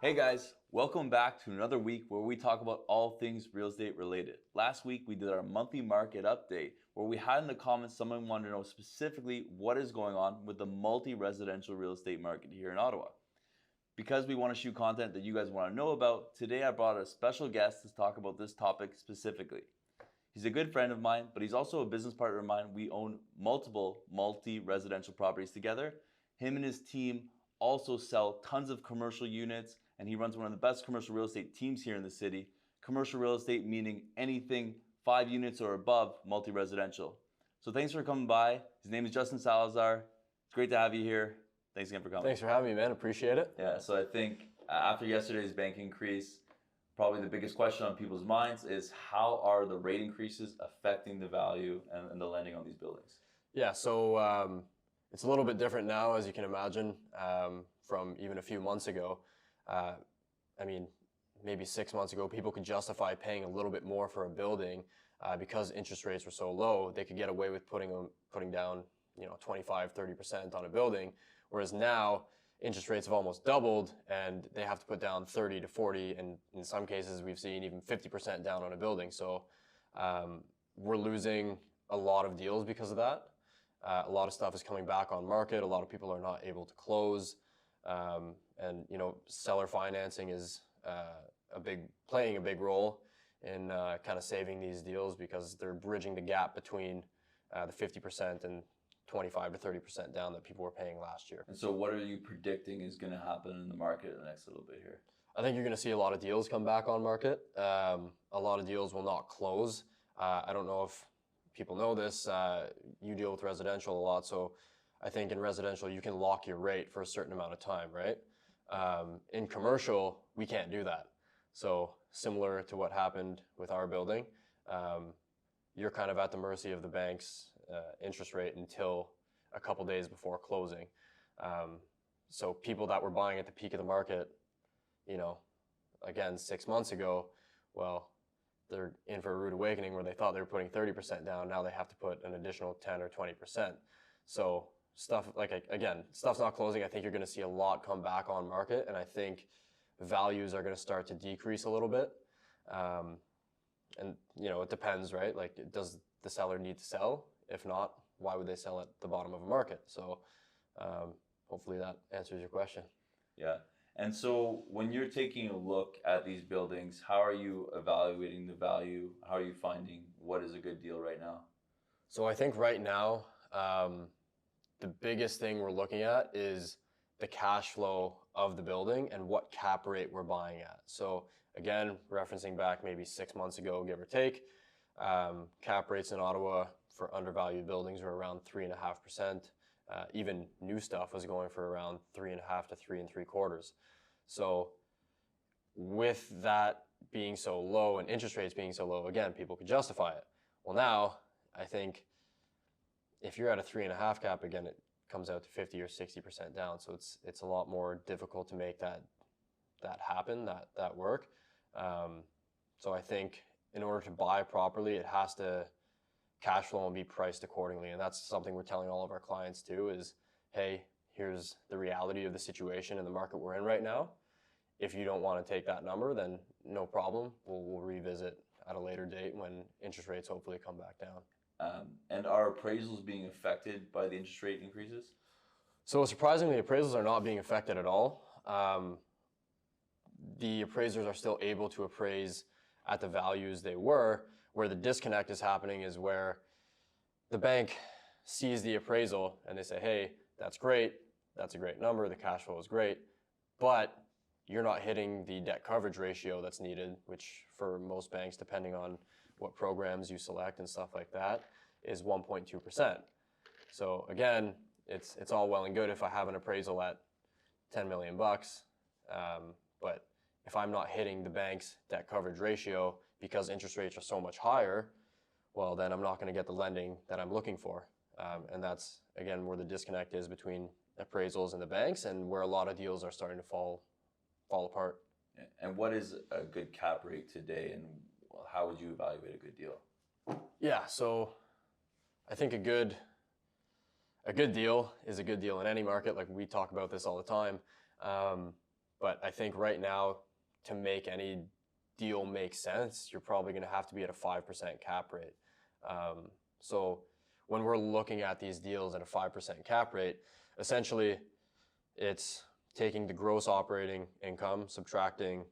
Hey guys, welcome back to another week where we talk about all things real estate related. Last week we did our monthly market update where we had in the comments someone wanted to know specifically what is going on with the multi-residential real estate market here in Ottawa. Because we want to shoot content that you guys want to know about, today I brought a special guest to talk about this topic specifically. He's a good friend of mine, but he's also a business partner of mine. We own multiple multi-residential properties together. Him and his team also sell tons of commercial units, and he runs one of the best commercial real estate teams here in the city. Commercial real estate meaning anything 5 units or above multi-residential. So thanks for coming by. His name is Justin Salazar. It's great to have you here. Thanks again for coming. Thanks for having me, man. Appreciate it. Yeah, so I think after yesterday's bank increase, probably the biggest question on people's minds is how are the rate increases affecting the value and the lending on these buildings? Yeah, so it's a little bit different now, as you can imagine, from even a few months ago. I mean, maybe 6 months ago, people could justify paying a little bit more for a building because interest rates were so low. They could get away with putting down, 25, 30% on a building. Whereas now, interest rates have almost doubled, and they have to put down 30 to 40, and in some cases, we've seen even 50% down on a building. So we're losing a lot of deals because of that. A lot of stuff is coming back on market. A lot of people are not able to close. And seller financing is playing a big role in kind of saving these deals because they're bridging the gap between the 50% and 25 to 30% down that people were paying last year. And so what are you predicting is going to happen in the market in the next little bit here? I think you're going to see a lot of deals come back on market. A lot of deals will not close. I don't know if people know this. You deal with residential a lot, so I think in residential you can lock your rate for a certain amount of time, right? In commercial, we can't do that. So similar to what happened with our building, you're kind of at the mercy of the bank's interest rate until a couple days before closing. So people that were buying at the peak of the market, again, 6 months ago, well, they're in for a rude awakening where they thought they were putting 30% down. Now they have to put an additional 10 or 20%. So stuff's not closing. I think you're going to see a lot come back on market, and I think values are going to start to decrease a little bit. And it depends, right? Like, does the seller need to sell? If not, why would they sell at the bottom of a market? So hopefully that answers your question. Yeah. And so when you're taking a look at these buildings, how are you evaluating the value? How are you finding what is a good deal right now? So I think right now, the biggest thing we're looking at is the cash flow of the building and what cap rate we're buying at. So again, referencing back maybe 6 months ago, give or take, cap rates in Ottawa for undervalued buildings were around 3.5%. Even new stuff was going for around 3.5 to 3.75. So with that being so low and interest rates being so low, again, people could justify it. Well, now I think if you're at a 3.5 cap, again, it comes out to 50 or 60% down. So it's a lot more difficult to make that happen, that work. So I think in order to buy properly, it has to cash flow and be priced accordingly. And that's something we're telling all of our clients too is, hey, here's the reality of the situation in the market we're in right now. If you don't want to take that number, then no problem. We'll revisit at a later date when interest rates hopefully come back down. And are appraisals being affected by the interest rate increases? So surprisingly, appraisals are not being affected at all. The appraisers are still able to appraise at the values they were. Where the disconnect is happening is where the bank sees the appraisal and they say, hey, that's great. That's a great number. The cash flow is great. But you're not hitting the debt coverage ratio that's needed, which for most banks, depending on what programs you select and stuff like that, is 1.2%. So again, it's all well and good if I have an appraisal at $10 million, but if I'm not hitting the bank's debt coverage ratio because interest rates are so much higher, well, then I'm not going to get the lending that I'm looking for. And that's, again, where the disconnect is between appraisals and the banks and where a lot of deals are starting to fall apart. And what is a good cap rate today, and how would you evaluate a good deal? Yeah, so I think a good deal is a good deal in any market. Like we talk about this all the time. But I think right now, to make any deal make sense, you're probably going to have to be at a 5% cap rate. So when we're looking at these deals at a 5% cap rate, essentially it's taking the gross operating income, subtracting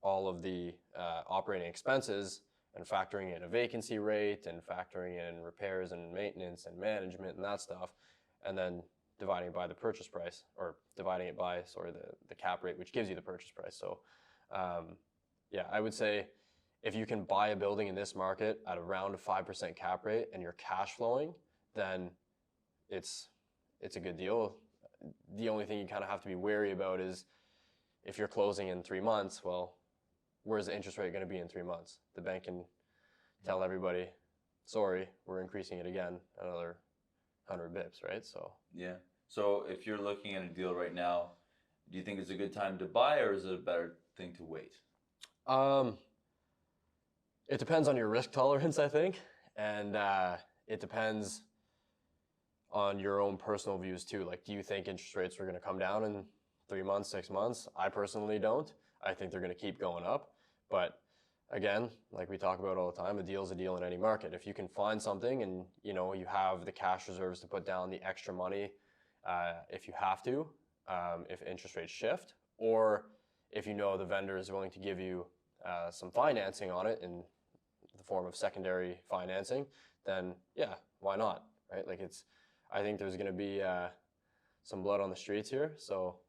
all of the operating expenses, and factoring in a vacancy rate and factoring in repairs and maintenance and management and that stuff, and then dividing it by the purchase price, or dividing it by, sorry, the cap rate, which gives you the purchase price. So yeah, I would say if you can buy a building in this market at around a 5% cap rate and you're cash flowing, then it's a good deal. The only thing you kind of have to be wary about is if you're closing in 3 months, well, where's the interest rate going to be in 3 months? The bank can tell everybody, sorry, we're increasing it again another 100 bips, right? So yeah. So if you're looking at a deal right now, do you think it's a good time to buy, or is it a better thing to wait? It depends on your risk tolerance, I think, and it depends on your own personal views too. Like, do you think interest rates are going to come down in 3 months, 6 months? I personally don't. I think they're going to keep going up. But again, like we talk about all the time, a deal's a deal in any market. If you can find something and you have the cash reserves to put down the extra money if you have to, if interest rates shift, or if the vendor is willing to give you some financing on it in the form of secondary financing, then yeah, why not, right? Like, I think there's going to be some blood on the streets here, so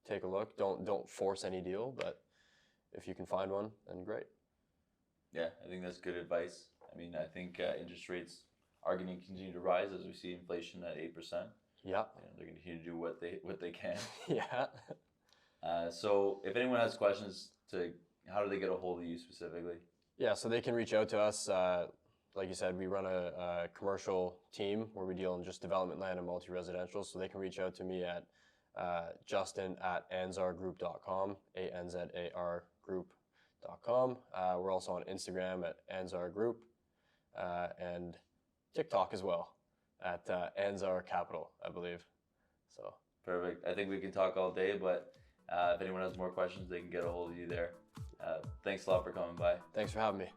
take a look. Don't force any deal, but if you can find one, then great. Yeah, I think that's good advice. I mean, I think interest rates are going to continue to rise as we see inflation at 8%. Yeah, they're going to continue to do what they can. Yeah. So if anyone has questions, how do they get a hold of you specifically? Yeah, so they can reach out to us. Like you said, we run a commercial team where we deal in just development land and multi-residential. So they can reach out to me at justin@anzargroup.com, ANZAR group.com. We're also on Instagram at Anzar Group and TikTok as well at 𝐒𝐶𝐽, I believe. So perfect. I think we can talk all day, but if anyone has more questions, they can get a hold of you there. Thanks a lot for coming by. Thanks for having me.